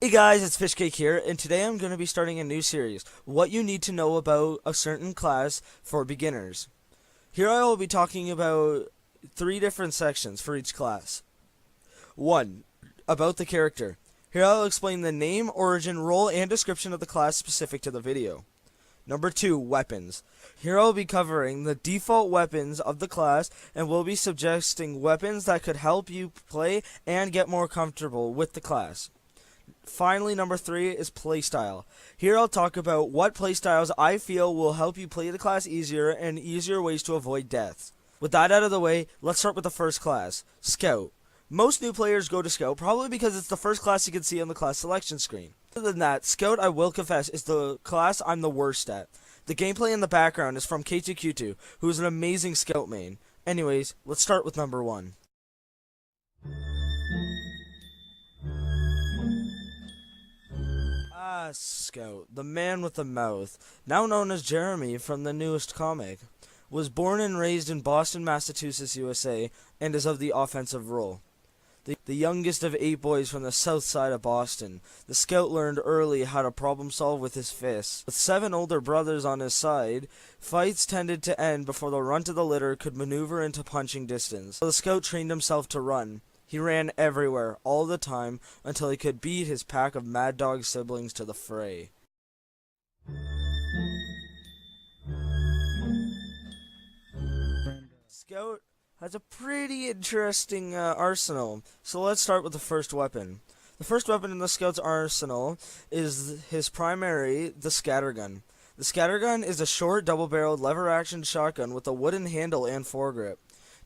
Hey guys, it's Fishcake here, and today I'm going to be starting a new series, What You Need to Know About a Certain Class for Beginners. Here I will be talking about 3 different sections for each class. 1. About the character. Here I'll explain the name, origin, role, and description of the class specific to the video. Number 2, weapons. Here I'll be covering the default weapons of the class, and will be suggesting weapons that could help you play and get more comfortable with the class. Finally, number 3 is playstyle. Here I'll talk about what playstyles I feel will help you play the class easier and easier ways to avoid deaths. With that out of the way, let's start with the first class, Scout. Most new players go to Scout probably because it's the first class you can see on the class selection screen. Other than that, Scout, I will confess, is the class I'm the worst at. The gameplay in the background is from K2Q2, who is an amazing Scout main. Anyways, let's start with number 1. Scout, the man with the mouth, now known as Jeremy from the newest comic, was born and raised in Boston, Massachusetts, USA, and is of the offensive role. The youngest of 8 boys from the south side of Boston, the Scout learned early how to problem solve with his fists. With 7 older brothers on his side, fights tended to end before the runt of the litter could maneuver into punching distance. So the Scout trained himself to run. He ran everywhere, all the time, until he could beat his pack of mad dog siblings to the fray. Scout has a pretty interesting arsenal, so let's start with the first weapon. The first weapon in the Scout's arsenal is his primary, the scattergun. The scattergun is a short, double-barreled, lever-action shotgun with a wooden handle and foregrip.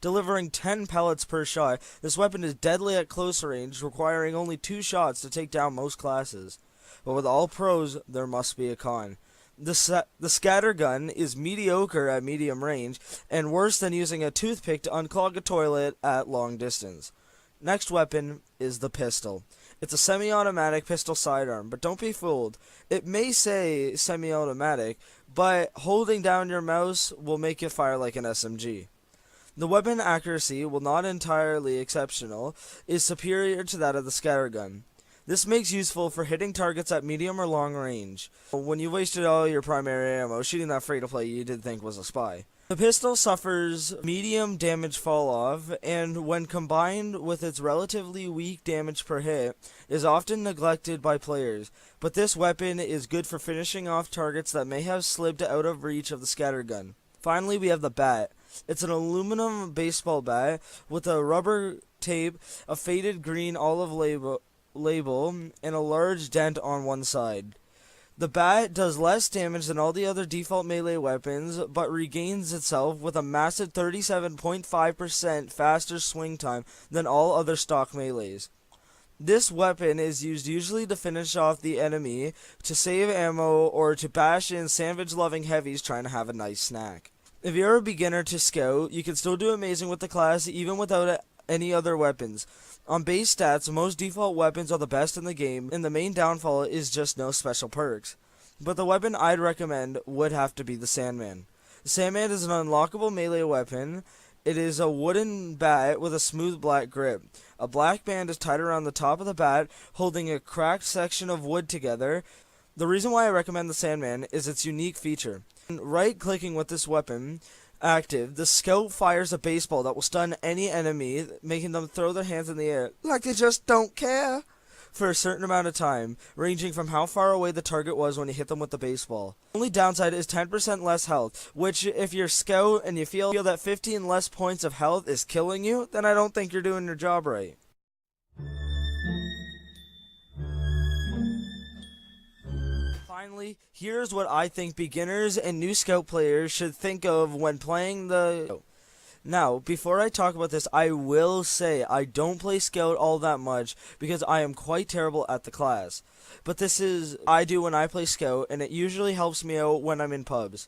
Delivering 10 pellets per shot, this weapon is deadly at close range, requiring only 2 shots to take down most classes. But with all pros, there must be a con. The scattergun is mediocre at medium range, and worse than using a toothpick to unclog a toilet at long distance. Next weapon is the pistol. It's a semi-automatic pistol sidearm, but don't be fooled. It may say semi-automatic, but holding down your mouse will make it fire like an SMG. The weapon accuracy, while not entirely exceptional, is superior to that of the scattergun. This makes useful for hitting targets at medium or long range. When you wasted all your primary ammo shooting that free-to-play you did think was a spy. The pistol suffers medium damage fall-off, and when combined with its relatively weak damage per hit, is often neglected by players. But this weapon is good for finishing off targets that may have slipped out of reach of the scattergun. Finally, we have the bat. It's an aluminum baseball bat with a rubber tape, a faded green olive label, and a large dent on one side. The bat does less damage than all the other default melee weapons, but regains itself with a massive 37.5% faster swing time than all other stock melees. This weapon is used usually to finish off the enemy, to save ammo, or to bash in sandwich-loving heavies trying to have a nice snack. If you're a beginner to Scout, you can still do amazing with the class even without any other weapons. On base stats, most default weapons are the best in the game, and the main downfall is just no special perks. But the weapon I'd recommend would have to be the Sandman. The Sandman is an unlockable melee weapon. It is a wooden bat with a smooth black grip. A black band is tied around the top of the bat, holding a cracked section of wood together. The reason why I recommend the Sandman is its unique feature. Right-clicking with this weapon active, the Scout fires a baseball that will stun any enemy, making them throw their hands in the air like they just don't care for a certain amount of time, ranging from how far away the target was when you hit them with the baseball. The only downside is 10% less health, which if you're Scout and you feel that 15 less points of health is killing you, then I don't think you're doing your job right. Finally, here's what I think beginners and new Scout players should think of when playing the... Now, before I talk about this, I will say I don't play Scout all that much because I am quite terrible at the class. But this is I do when I play Scout, and it usually helps me out when I'm in pubs.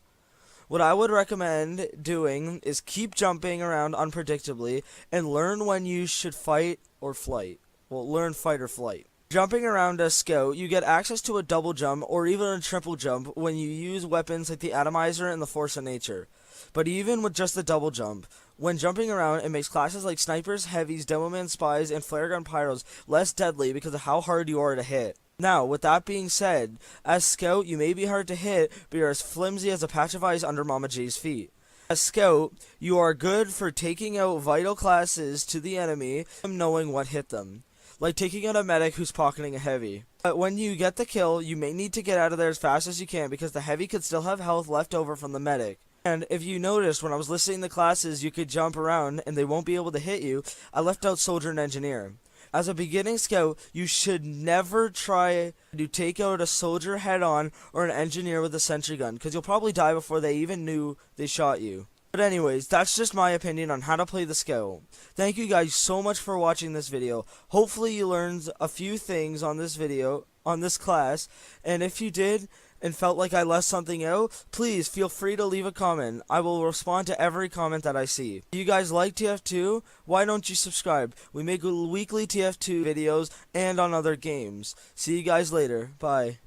What I would recommend doing is keep jumping around unpredictably and learn when you should fight or flight. Well, learn fight or flight. Jumping around as Scout, you get access to a double jump or even a triple jump when you use weapons like the Atomizer and the Force of Nature. But even with just the double jump, when jumping around, it makes classes like snipers, heavies, demoman spies, and flare gun pyros less deadly because of how hard you are to hit. Now, with that being said, as Scout, you may be hard to hit, but you're as flimsy as a patch of ice under Mama J's feet. As Scout, you are good for taking out vital classes to the enemy, knowing what hit them. Like taking out a medic who's pocketing a heavy. But when you get the kill, you may need to get out of there as fast as you can because the heavy could still have health left over from the medic. And if you noticed, when I was listing the classes you could jump around and they won't be able to hit you, I left out Soldier and Engineer. As a beginning scout, you should never try to take out a soldier head-on or an engineer with a sentry gun, because you'll probably die before they even knew they shot you. But anyways, that's just my opinion on how to play the scout. Thank you guys so much for watching this video. Hopefully you learned a few things on this video, on this class, and if you did, and felt like I left something out, please feel free to leave a comment. I will respond to every comment that I see. If you guys like TF2, why don't you subscribe? We make weekly TF2 videos and on other games. See you guys later. Bye.